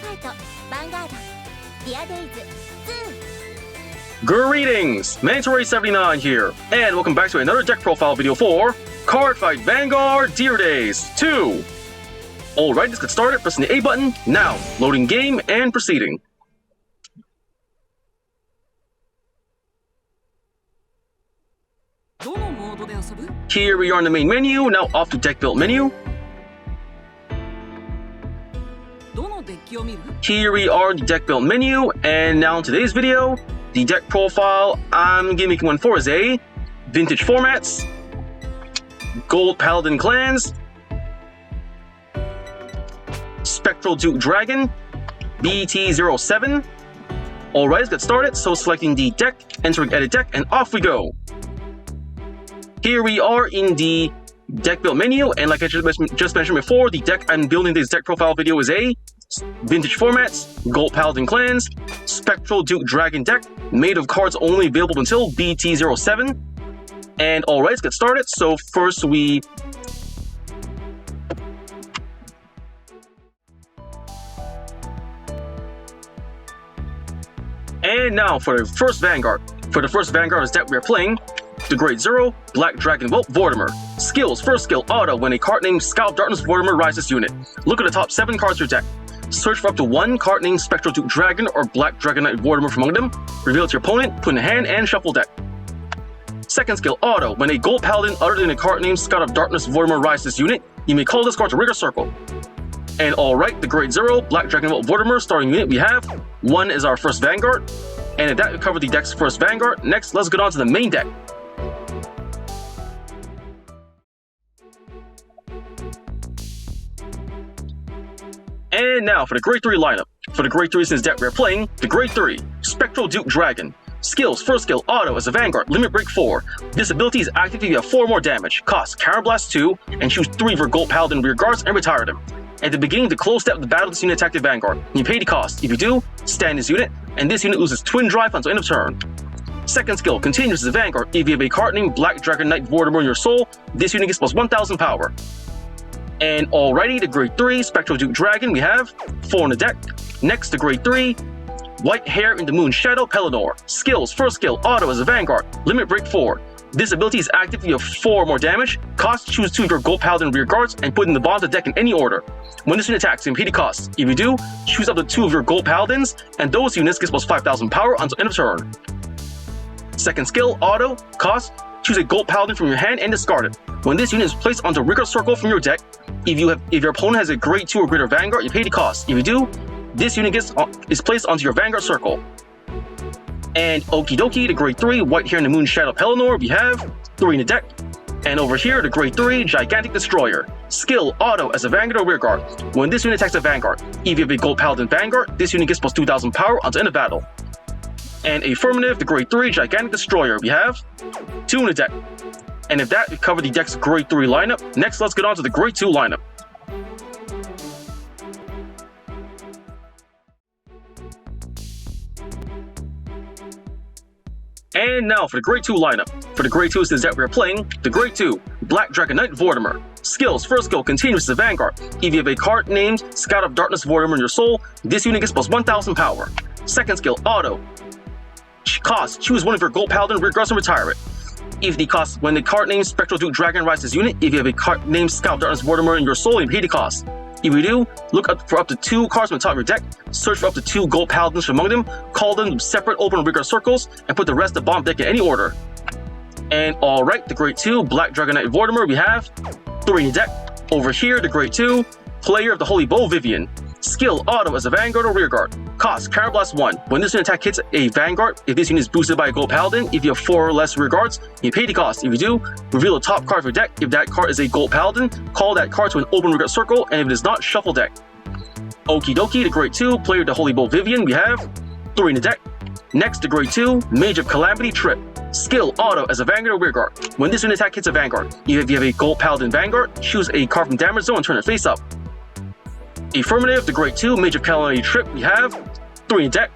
Cardfight Vanguard BT07 Greetings! Mandatory79 here, and welcome back to another deck profile video for Cardfight Vanguard Deer Days 2. Alright, let's get started. Pressing the A button, now. Loading game and proceeding. Here we are in the main menu, now off to deck build menu. Here we are in the deck build menu, and now in today's video, the deck profile I'm going to make one for is a Vintage Formats, Gold Paladin Clans, Spectral Duke Dragon, BT07. Alright, let's get started. So selecting the deck, entering edit deck, and off we go. Here we are in the deck build menu, and like I just mentioned before, the deck I'm building this deck profile video is a Vintage Formats, Gold Paladin Clans, Spectral Duke Dragon deck, made of cards only available until BT07. And alright, let's get started. So first we... And now for the first Vanguard. For the first Vanguard deck we are playing, the Grade 0, Black Dragon Whelp Vortimer. Skills, first skill, auto, when a card named Scout Darkness Vortimer rises unit. Look at the top 7 cards of your deck. Search for up to one card named Spectral Duke Dragon or Black Dragon Knight Vortimer from among them. Reveal it to your opponent, put in a hand, and shuffle deck. Second skill, auto, when a Gold Paladin other than a card named Scout of Darkness Vortimer rises unit, you may call this card to Rigor Circle. And alright, the Grade 0, Black Dragon Whelp Vortimer starting unit we have. 1 is our first Vanguard. And if that we cover the deck's first Vanguard, next let's get on to the main deck. And now for the Grade 3 lineup. For the Grade 3 since deck we're playing, the Grade 3, Spectral Duke Dragon. Skills, first skill, auto as a Vanguard, limit break 4. This ability is active if you have 4 more damage. Cost, Counterblast 2, and choose 3 of your Gold Paladin rear guards and retire them. At the beginning of the close step of the battle, this unit attack the Vanguard. You pay the cost. If you do, stand this unit, and this unit loses Twin Drive until end of turn. Second skill, continues as a Vanguard. If you have a card named Black Dragon Knight Vortimer in your soul, this unit gets plus 1000 power. And alrighty, the Grade 3, Spectral Duke Dragon, we have 4 on the deck. Next, the Grade 3, White Hair in the Moon Shadow Paladin. Skills, first skill, auto as a Vanguard, limit break 4. This ability is active if you have 4 more damage. Cost, choose 2 of your Gold Paladin rear guards and put in the bottom of the deck in any order. When this unit attacks, you pay the cost. If you do, choose up to 2 of your Gold Paladins, and those units get plus 5000 power until end of turn. Second skill, auto, cost, choose a Gold Paladin from your hand and discard it. When this unit is placed onto Rigor Circle from your deck, if your opponent has a Grade 2 or greater Vanguard, you pay the cost. If you do, this unit is placed onto your Vanguard Circle. And okie dokie, the Grade 3, White Hair in the Moon Shadow Paladin, we have 3 in the deck. And over here, the Grade 3, Gigantic Destroyer. Skill, auto, as a Vanguard or rearguard. When this unit attacks a Vanguard, if you have a Gold Paladin Vanguard, this unit gets plus 2000 power until end of battle. And affirmative, the Grade 3, Gigantic Destroyer, we have 2 in the deck. And if that, we cover the deck's Grade 3 lineup. Next, let's get on to the Grade 2 lineup. And now for the Grade 2 lineup. For the Grade 2 since that we're playing, the Grade 2, Black Dragon Knight Vortimer. Skills, first skill, continues as a Vanguard. If you have a card named Scout of Darkness Vortimer in your soul, this unit gets plus 1000 power. Second skill, auto. Cost, choose 1 of your Gold Paladin rear guards and retire it. When the card named Spectral Duke Dragon rises unit, if you have a card named Scout of Darkness Vortimer in your soul, you pay the cost. If you do, look up for up to 2 cards from the top of your deck, search for up to 2 Gold Paladins from among them, call them separate open rigor circles, and put the rest of the bomb deck in any order. And alright, the Grade 2, Black Dragon Knight Vortimer, we have 3 in the deck. Over here, the Grade 2, Player of the Holy Bow Vivian. Skill, auto as a Vanguard or rearguard. Cost, Counterblast 1. When this unit attack hits a Vanguard, if this unit is boosted by a Gold Paladin, if you have 4 or less rearguards, you pay the cost. If you do, reveal the top card of your deck. If that card is a Gold Paladin, call that card to an open rearguard circle, and if it is not, shuffle deck. Okie dokie, the Grade 2, Player of the Holy Bow Vivian, we have 3 in the deck. Next, the Grade 2, Mage of Calamity Trip. Skill, auto as a Vanguard or rearguard. When this unit attack hits a Vanguard, if you have a Gold Paladin Vanguard, choose a card from damage zone and turn it face up. Affirmative, the Grade 2, Mage of Calamity Trip, we have 3 in deck.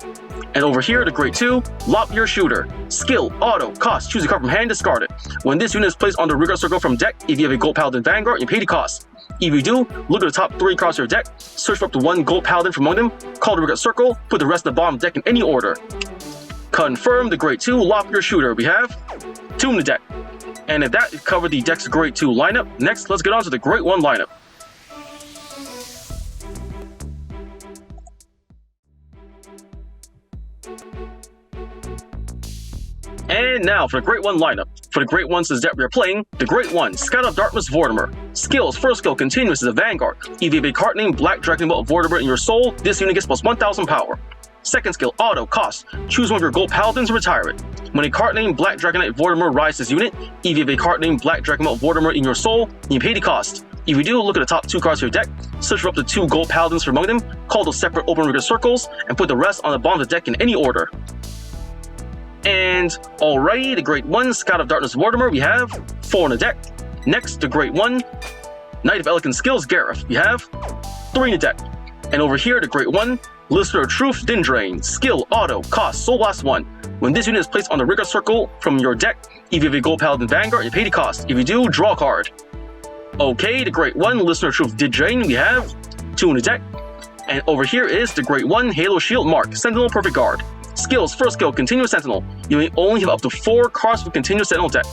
And over here, the Grade 2, Lop Your Shooter. Skill, auto, cost, choose a card from hand, discard it. When this unit is placed on the Rigor Circle from deck, if you have a Gold Paladin Vanguard, you pay the cost. If you do, look at the top 3 cards of your deck, search for up to 1 gold paladin from among them, call the regular circle, put the rest of the bottom deck in any order. Confirm the grade 2 lock your shooter. We have tune the deck. And if that covered the deck's grade 2 lineup, next let's get on to the grade 1 lineup. And now for the Great 1 lineup. For the Great 1 since that we are playing, the Great 1, Scout of Darkness Vortimer. Skills, first skill, continuous is a Vanguard. If you have a card named Black Dragon Bolt Vortimer in your soul, this unit gets plus 1000 power. Second skill, auto, cost. Choose one of your gold paladins and retire it. When a card named Black Dragonite Vortimer rises this unit, if you have a card named Black Dragon Bolt Vortimer in your soul, you pay the cost. If you do, look at the top 2 cards of your deck, search for up to 2 gold paladins from among them, call those separate open regular circles, and put the rest on the bottom of the deck in any order. And alrighty, the Great 1, Scout of Darkness Vortimer, we have 4 in the deck. Next, the Great 1, Knight of Elegant Skills Gareth, we have 3 in the deck. And over here, the Great 1, Listener of Truth Dindrain, skill, auto, cost, Soul Blast 1. When this unit is placed on the regular circle from your deck, if you have a gold paladin Vanguard, you pay the cost. If you do, draw a card. Okay, the Great 1, Listener of Truth Dindrain, we have 2 in the deck. And over here is the Great 1, Halo Shield Mark, Sentinel Perfect Guard. Skills, first skill, Continuous Sentinel. You may only have up to 4 cards with Continuous Sentinel deck.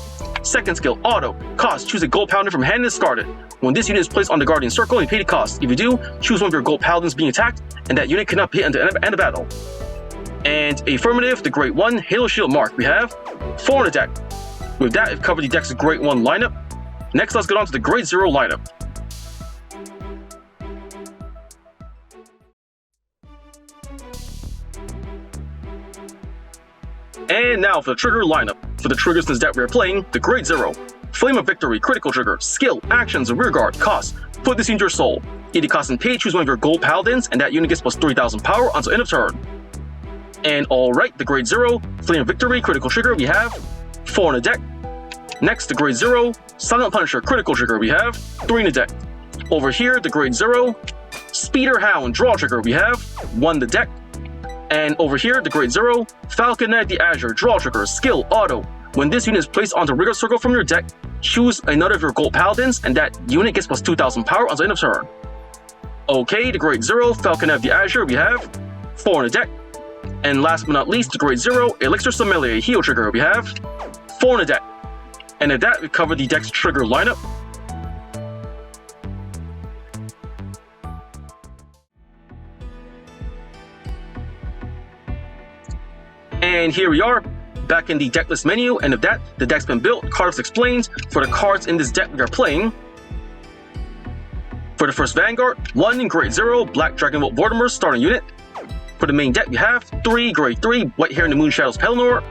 Second skill, auto, cost, choose a gold paladin from hand and discard it. When this unit is placed on the Guardian Circle, you pay the cost. If you do, choose one of your gold paladins being attacked, and that unit cannot hit until the end of battle. And affirmative, the Great 1, Halo Shield Mark, we have 4 in the deck. With that, we've covered the deck's Great 1 lineup. Next, let's get on to the Grade 0 lineup. And now for the trigger lineup. For the triggers in this deck we are playing, the Grade 0. Flame of Victory, critical trigger, skill, actions, rear guard, cost. Put this into your soul. If you cost and pay, choose one of your gold paladins, and that unit gets plus 3000 power until end of turn. And alright, the Grade 0, Flame of Victory, critical trigger, we have 4 in the deck. Next, the Grade 0, Silent Punisher, critical trigger, we have 3 in the deck. Over here, the Grade 0, Speeder Hound, draw trigger, we have 1 in the deck. And over here, the Grade 0, Falcon Knight the Azure, draw trigger, skill, auto. When this unit is placed onto regular circle from your deck, choose another of your gold paladins, and that unit gets plus 2000 power until end of turn. Okay, the Grade 0, Falcon Knight the Azure, we have 4 in the deck. And last but not least, the Grade 0, Elixir Sommelier, heal trigger, we have 4 in the deck. And at that, we cover the deck's trigger lineup. And here we are, back in the deck list menu, and of that, the deck's been built, cards explained. For the cards in this deck we are playing, for the first Vanguard, 1 in Grade 0, Black Dragon Bolt Vortimer, starting unit. For the main deck we have 3 Grade 3, White Hair in the Moon Shadows Pelennor,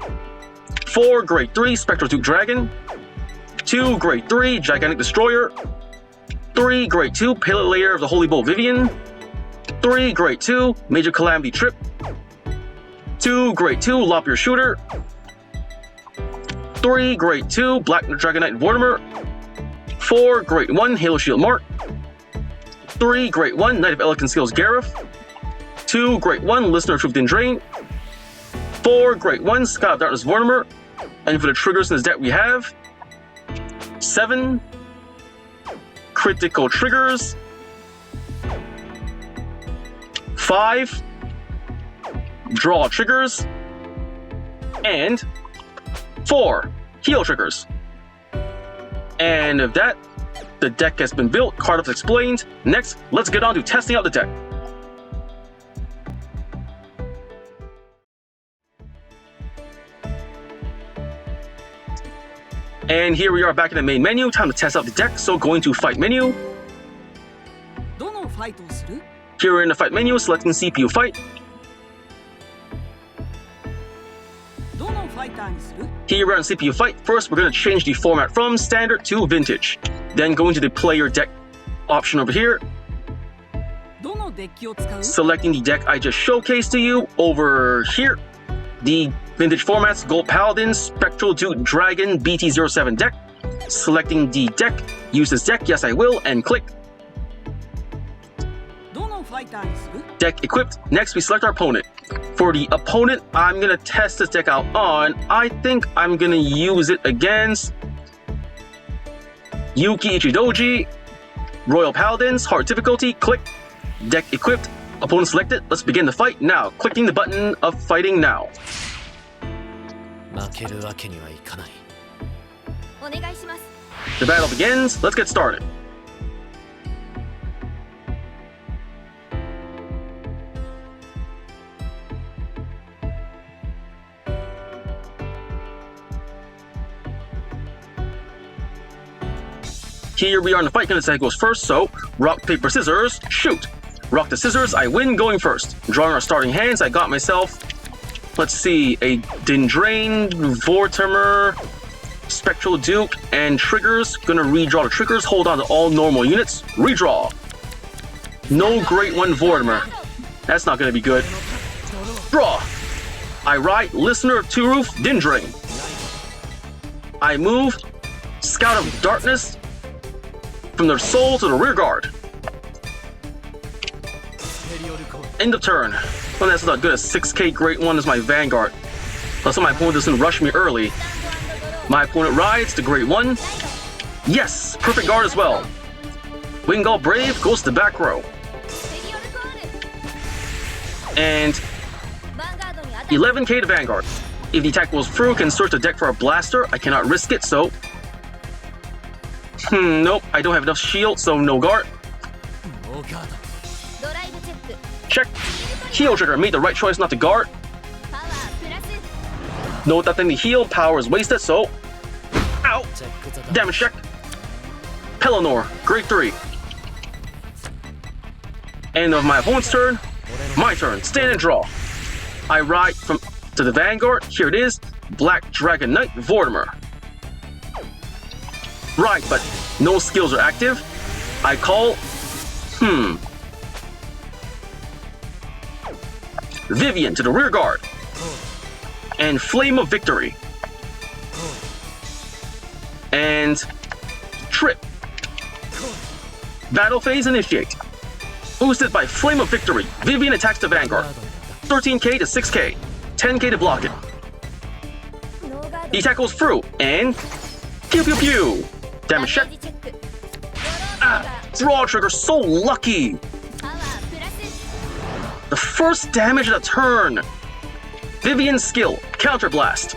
4 Grade 3, Spectral Duke Dragon, 2 Grade 3, Gigantic Destroyer, 3 Grade 2, Pale Layer of the Holy Bolt Vivian, 3 Grade 2, Major Calamity Trip, 2 Grade 2, Lop Your Shooter, 3 Grade 2, Black Dragonite Vortimer, 4 Grade 1, Halo Shield Mark, 3 Grade 1, Knight of Elegant Skills Gareth, 2 Grade 1, Listener of Truth Dindrain, 4 Grade 1, Scout of Darkness Vortimer, and for the triggers in this deck we have 7 critical triggers, 5 draw triggers, and 4 heal triggers. And of that, the deck has been built, card ups explained. Next, let's get on to testing out the deck. And here we are back in the main menu, time to test out the deck, so going to fight menu. Here we're in the fight menu, selecting CPU fight. Here we're on CPU fight. First, we're going to change the format from standard to vintage. Then go into the player deck option over here. Selecting the deck I just showcased to you over here. The vintage formats, Gold Paladin, Spectral Duke Dragon, BT07 deck. Selecting the deck, use this deck, yes I will, and click. Deck equipped. Next, we select our opponent. For the opponent, I'm going to test this deck out on. I think I'm going to use it against Yuki Ichidoji, Royal Paladins, hard difficulty, click. Deck equipped, opponent selected. Let's begin the fight now. Clicking the button of fighting now. 負けるわけにはいかない。お願いします。 The battle begins. Let's get started. Here we are in the fight. Gonna say goes first, so rock, paper, scissors, shoot. Rock the scissors, I win going first. Drawing our starting hands, I got myself, let's see, a Dindrain, Vortimer, Spectral Duke, and triggers. Gonna redraw the triggers, hold on to all normal units, redraw. No Great One Vortimer. That's not gonna be good. Draw. I ride Listener of Two Roof, Dindrain. I move Scout of Darkness from the soul to the rear guard. End of turn. Well, that's not good. A 6k Great One is my Vanguard. Plus, my opponent doesn't rush me early. My opponent rides the Great One. Yes, perfect guard as well. Wingall Brave goes to the back row. And 11k to Vanguard. If the attack goes through, can search the deck for a blaster. I cannot risk it, so... nope, I don't have enough shield, so no guard. Check. Heal trigger, made the right choice not to guard. Note that then the heal power is wasted, so... Ow! Damage check. Pelennor, grade 3. End of my opponent's turn. My turn, stand and draw. I ride from to the Vanguard. Here it is. Black Dragon Knight, Vortimer. Right, but no skills are active. I call... Vivian to the rear guard. And Flame of Victory. And... Trip. Battle phase initiate. Boosted by Flame of Victory. Vivian attacks the Vanguard. 13k to 6k. 10k to block it. The attack goes through, and... Pew pew pew! Damage check. Draw trigger, so lucky! The first damage of the turn! Vivian's skill, Counter Blast.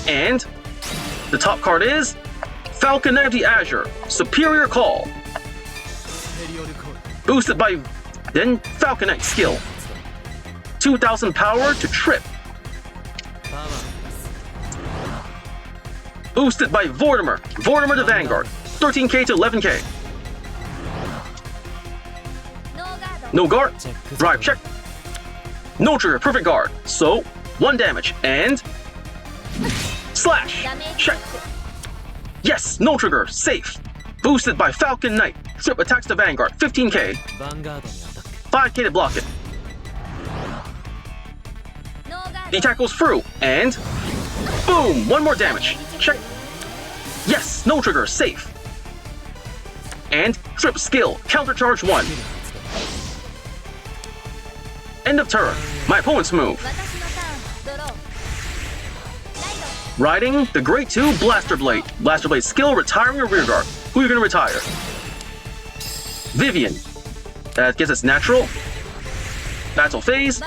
And... the top card is... Falcon Knight of the Azure, Superior Call. Boosted by... then Falcon Knight skill. 2000 power to trip. Boosted by Vortimer. Vortimer to Vanguard. 13k to 11k. No guard. Drive check. No trigger. Perfect guard. So, 1 damage. And... slash. Check. Yes, no trigger. Safe. Boosted by Falcon Knight. Trip attacks the Vanguard. 15k. 5k to block it. The attack goes through. And... boom! 1 more damage. Check. Yes, no trigger, safe. And trip skill, countercharge 1. End of turn. My opponent's move. Riding the Grade 2 Blaster Blade. Blaster Blade skill, retiring your rear guard. Who are you gonna retire? Vivian. I guess it's natural. Battle phase.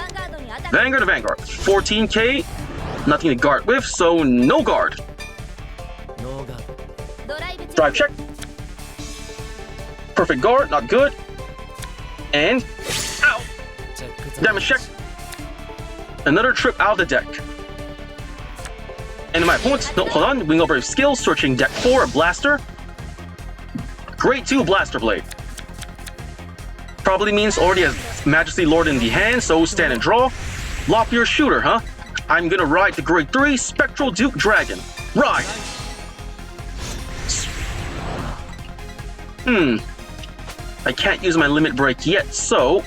Vanguard to Vanguard. 14k. Nothing to guard with, so no guard. Drive check. Perfect guard, not good. And... ow! Damage check. Another trip out of the deck. And my opponent... no, hold on. Wing Brave skill, searching deck 4, a blaster. Grade 2 Blaster Blade. Probably means already has Majesty Lord in the hand, so stand and draw. Lop your shooter, huh? I'm gonna ride the Grade 3 Spectral Duke Dragon. Ride! I can't use my limit break yet, so...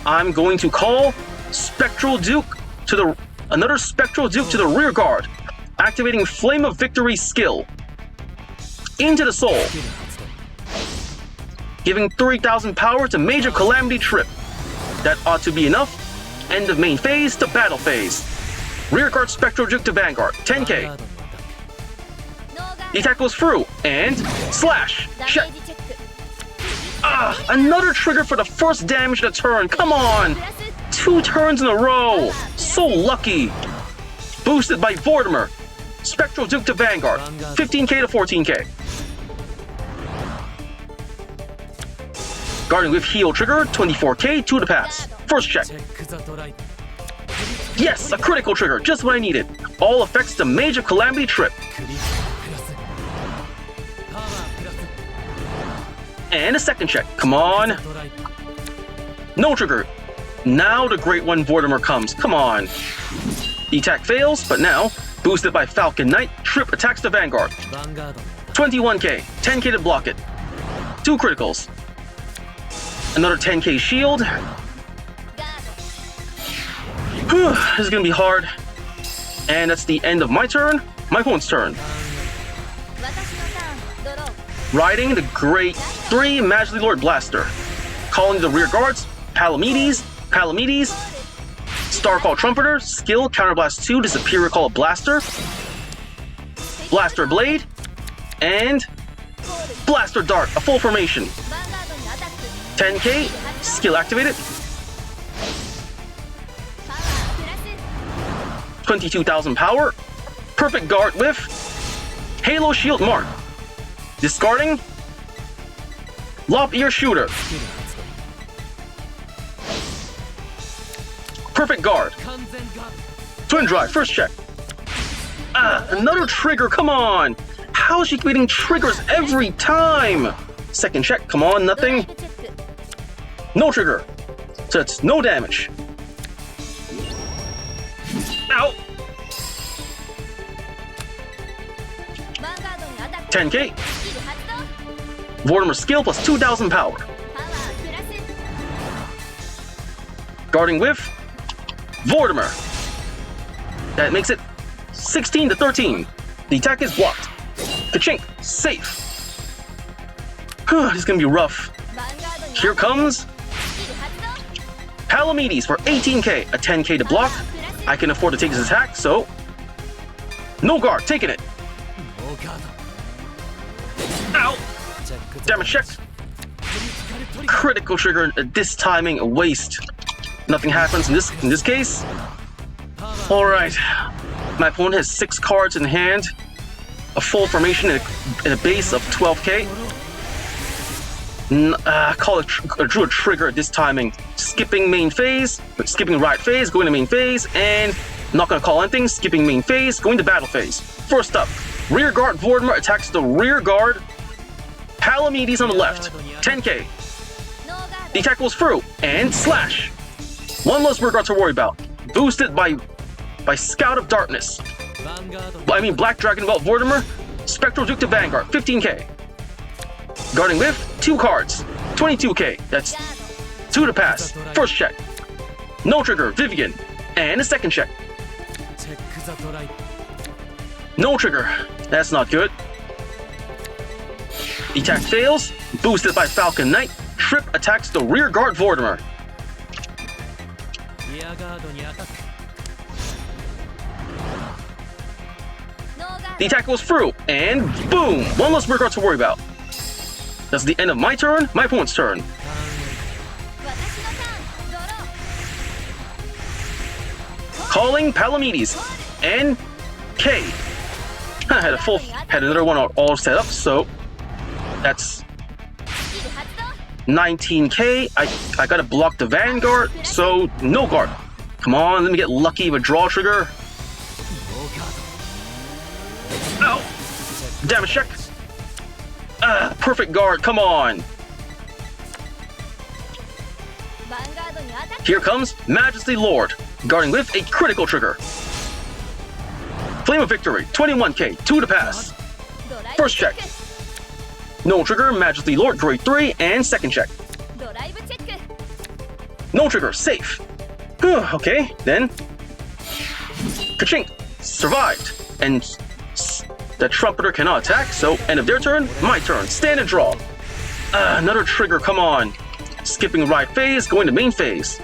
I'm going to call Spectral Duke to the... another Spectral Duke to the rear guard. Activating Flame of Victory skill. Into the soul. Giving 3000 power to Major Calamity Trip. That ought to be enough. End of main phase to battle phase. Rear guard Spectral Duke to Vanguard. 10k. The attack goes through, and slash! ダメ Check! ージチェック Another trigger for the first damage of the turn, come on! プラス 2 turns in a row! So lucky! Boosted by Vortimer. Spectral Duke to Vanguard. 15k to 14k. Guarding with heal trigger, 24k, 2 to pass. First check. チェックザドライ Yes, a critical trigger, just what I needed. All effects to Major Calamity Trip. クリプラスパワープラス And a second check. Come on. ドライ No trigger. Now the Great One Vortimer comes. Come on. The attack fails, but now, boosted by Falcon Knight, Trip attacks the Vanguard. ヴァンガード 21k, 10k to block it. 2 criticals. Another 10k shield. ガー This is gonna be hard. And that's the end of my turn. My opponent's turn. ド私のターンドロー Riding the Great 3 Magically Lord Blaster. Calling the rear guards, Palamedes, Star Call Trumpeter, skill, Counterblast 2 to Superior Call of Blaster, Blaster Blade, and Blaster Dart, a full formation. ヴァンガードにアタック 10k, skill activated, パワープラス 22,000 power, perfect guard with Halo Shield Mark, discarding Lop Ear Shooter, スキル発動 perfect guard, 完全ガー twin drive, first check. Another trigger, come on! How is she getting triggers every time? Second check, come on, ドライ nothing. ブチェック No trigger. So it's no damage. Ow! ヴァンガードにアタック 10k. スキル発動 Vortimer skill plus 2,000 power. パワープラス Guarding with Vortimer. That makes it 16 to 13. The attack is blocked. Kachink, safe. This is gonna be rough. ヴァンガードに Here comes スキル発動 Palamedes for 18k, a 10k to block. I can afford to take his attack, so no guard, taking it. ノーガード Ow! チェックザ Damage check. クリティカルトリガー Critical trigger. This timing, a waste. Nothing happens in this case. パワー All right. My opponent has 6 cards in hand, a full formation, and a base of 12k. Drew a trigger at this timing. Skipping main phase, skipping right phase, going to main phase, and not gonna call anything. Skipping main phase, going to battle phase. First up, rear guard Vortimer attacks the rear guard Palamedes on the left. 10k. ノーガー The attack goes through and slash. One less rear guard to worry about. Boosted by Scout of Darkness. ヴァンガードに Black Dragon Belt Vortimer, Spectral Duke to Vanguard, 15k. Guarding with 2 cards, 22k. That's 2 to pass. First check. No trigger, Vivian. And a second check. チェックザドライ No trigger. That's not good. The attack fails. Boosted by Falcon Knight, Trip attacks the rear guard Vortimer. リアガードにアタック ノーガー The attack goes through, and boom! One less rear guard to worry about. That's the end of my turn, my opponent's turn. ド私のターンドロー Calling Palamedes and K. I had another one all set up, so that's スキル発動 19k. I gotta block the Vanguard, so no guard. Come on, let me get lucky with draw trigger. ノーガー Ow! Damage check. Perfect guard, come on. ヴァンガードにアタック Here comes Majesty Lord, guarding with a critical trigger. Flame of Victory, 21k, 2 to pass. ドライブ First チェッ check. ク No trigger, Majesty Lord, grade 3, and second check. ドライブチェック No trigger, safe. Okay, then. Kachink, survived. And the Trumpeter cannot attack, so end of their turn, my turn. Stand and draw. Another trigger, come on. Skipping right phase, going to main phase.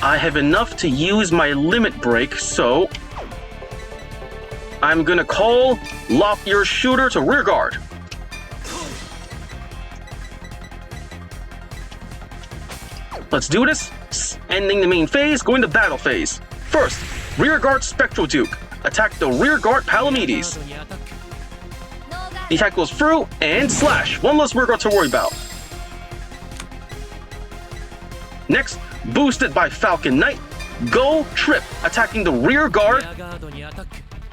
I have enough to use my limit break, so I'm gonna call Lock Your Shooter to rear guard. Let's do this. Ending the main phase, going to battle phase. First, rear guard Spectral Duke. Attack the rear guard Palamedes. The attack goes through and slash. One less rear guard to worry about. Next, boosted by Falcon Knight, go trip, attacking the rear guard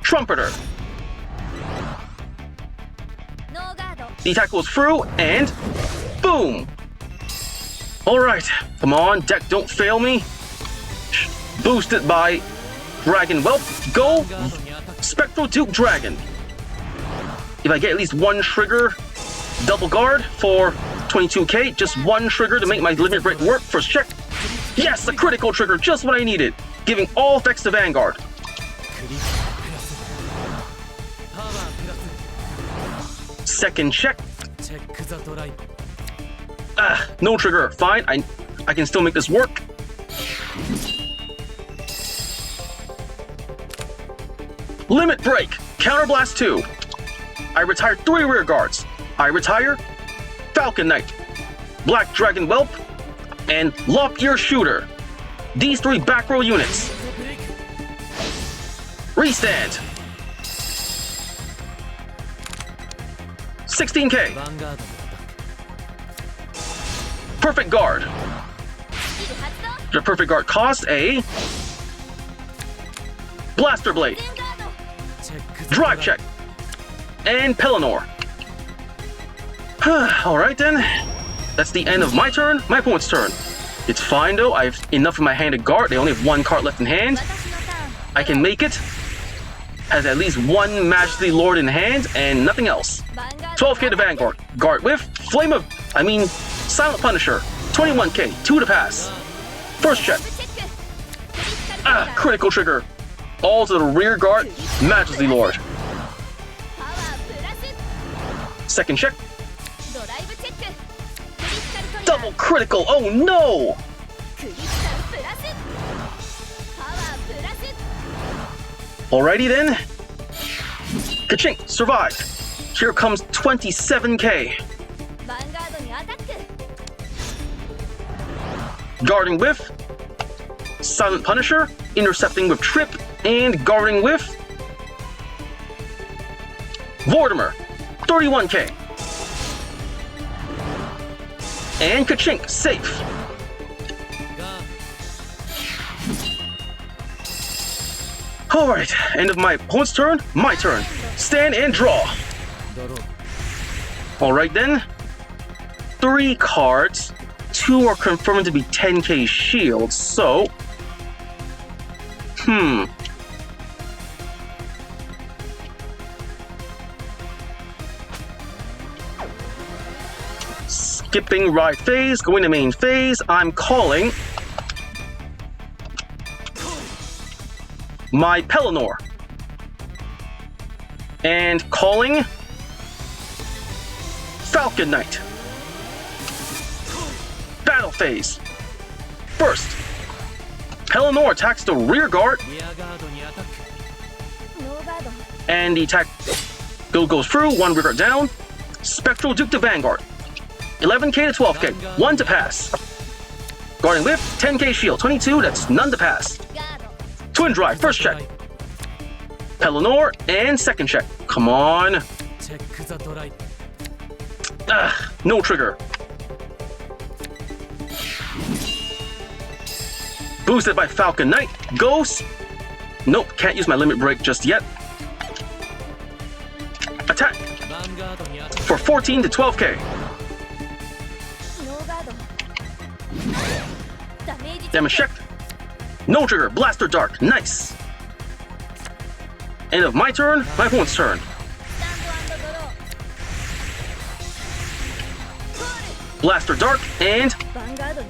Trumpeter. The attack goes through and boom. Alright, come on, deck, don't fail me. Boosted by Dragon Whelp, go Spectral Duke Dragon. If I get at least one trigger, double guard for 22k, just one trigger to make my limit break work. First check. Yes, a critical trigger, just what I needed. Giving all effects to Vanguard. Second check. No trigger. Fine, I can still make this work. Limit break. Counterblast 2. I retire 3 rear guards. I retire Falcon Knight, Black Dragon Whelp, and Lock Your Shooter. These 3 back row units. Restand. 16k. Perfect guard. The perfect guard cost a Blaster Blade, Drive check, and Pelennor. Alright then. That's the end of my turn, my opponent's turn. It's fine though, I have enough in my hand to guard. They only have 1 card left in hand. I can make it. Has at least 1 Majesty Lord in hand and nothing else. 12k to Vanguard. Guard with Silent Punisher. 21k, 2 to pass. First check. Critical trigger. All to the rear guard, Majesty Lord. Second check. Double critical, oh no! Alrighty then. Kachink, survived. Here comes 27k. Guarding with Silent Punisher, intercepting with Trip, and guarding with Vortimer, 31k. And Kachink, safe. Alright, end of my opponent's turn, my turn. Stand and draw. Alright then. 3 cards. 2 are confirmed to be 10k shields, so... Skipping ride phase, going to main phase, I'm calling my Pelennor. And calling Falcon Knight. Battle phase. First, Pelennor attacks the rear guard. And the attack goes through, 1 rear guard down. Spectral Duke to Vanguard. 11k to 12k, 1 to pass. Guarding with 10k shield, 22, that's none to pass. Twin drive, first check. Pelennor, and second check. Come on. No trigger. Boosted by Falcon Knight. Ghost. Nope, can't use my limit break just yet. Attack. For 14 to 12k. Damage checked. No trigger. Blaster Dark. Nice. End of my turn, my opponent's turn. Blaster Dark and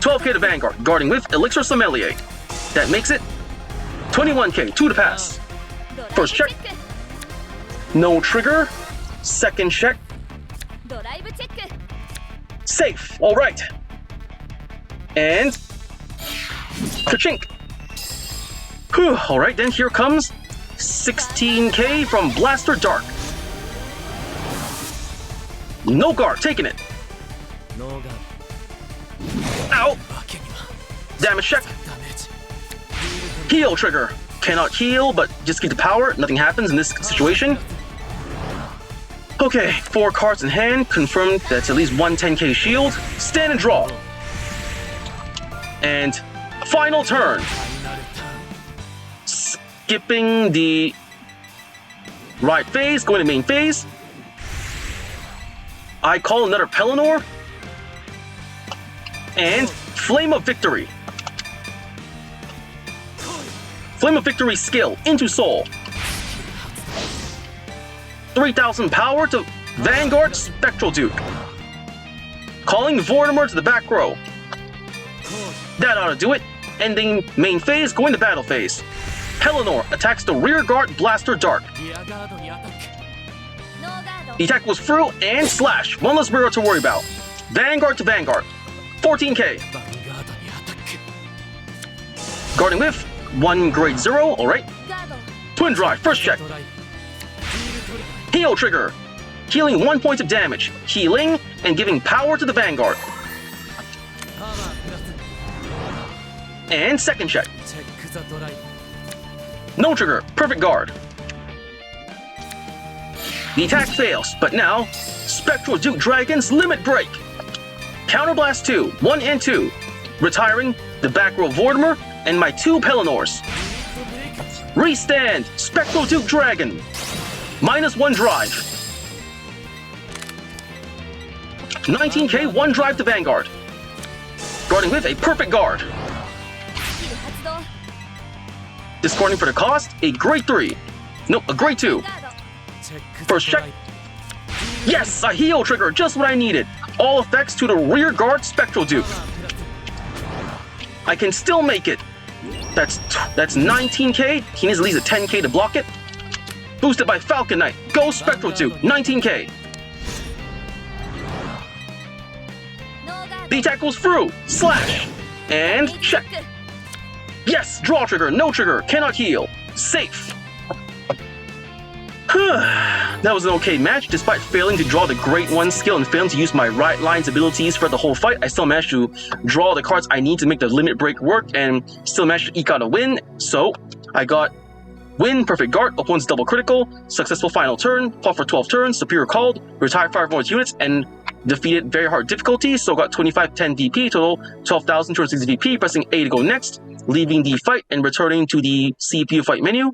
12k to Vanguard, guarding with Elixir Sommelier. That makes it 21k, 2 to pass. First check. No trigger. Second check. Safe. All right. And Kachink. All right, then here comes 16k from Blaster Dark. No guard, taking it. ノーガー Ow! ドわけには Damage check. ダメージ Heal trigger. Cannot heal, but just keep the power. Nothing happens in this situation. Okay, 4 cards in hand. Confirmed that's at least one 10k shield. Stand and draw. And final turn. ファイナルターン Skipping the right phase, going to main phase. I call another Pelennor. And Flame of Victory. Flame of Victory skill into Soul. 3000 power to Vanguard Spectral Duke. Calling Vortimer to the back row. That ought to do it. Ending main phase, going to battle phase. Pelennor attacks the rear guard Blaster Dark. リアガードにアタック ノーガード The attack was through and slash. One less mirror to worry about. Vanguard to Vanguard. 14k. ヴァンガードにアタック Guarding with 1 grade 0. Alright. ガード Twin Drive. First check. ドライヒールトリガー Heal trigger. Healing 1 point of damage. Healing and giving power to the Vanguard. パワープラス And second check. チェックザドライ No trigger. Perfect guard. The attack fails, but now Spectral Duke Dragon's Limit Break. Counterblast 2, 1 and 2. Retiring the back row Vortimer and my 2 Pelennors. ブレイク Restand Spectral Duke Dragon. -1 drive. 19k, 1 drive to Vanguard. Guarding with a perfect guard. スキル発動 Discarding for the cost, a grade 3. Nope, a grade 2. ガード チェック First ザド check. ライ Yes, a heal trigger, just what I needed. All effects to the rear guard Spectral Duke. パワープラス I can still make it. That's 19k. He needs at least a 10k to block it. Boosted by Falcon Knight. Go Spectral Duke, 19k. ノーガード The attack goes through. Slash. And check. Yes, draw trigger, no trigger, cannot heal. Safe. That was an okay match. Despite failing to draw the Great One skill and failing to use my right line's abilities for the whole fight, I still managed to draw the cards I need to make the limit break work and still managed to eke out a win. So, I got win, perfect guard, opponent's double critical, successful final turn, fought for 12 turns, superior called, retired 5 more units, and defeated very hard difficulty. So got 2510 VP, total 12,260 VP, pressing A to go next, leaving the fight and returning to the CPU fight menu.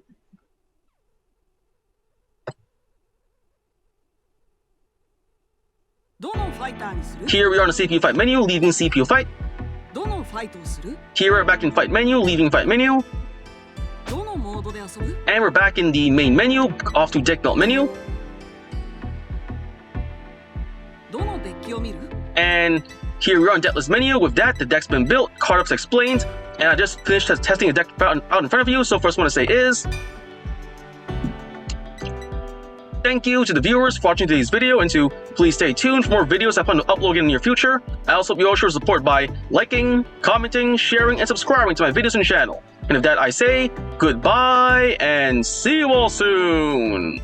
どのファイターにする Here we are in the CPU fight menu, leaving CPU fight. どのファイトをする Here we're back in fight menu, leaving fight menu. どのモードで遊ぶ And we're back in the main menu, off to deck belt menu. どのデッキを見る And here we are on decklist menu. With that, the deck's been built, card ups explained, and I just finished testing the deck out in front of you. So first one to say is thank you to the viewers for watching today's video, and to please stay tuned for more videos I plan to upload in the near future. I also hope you all show support by liking, commenting, sharing, and subscribing to my videos and channel. And with that, I say goodbye and see you all soon.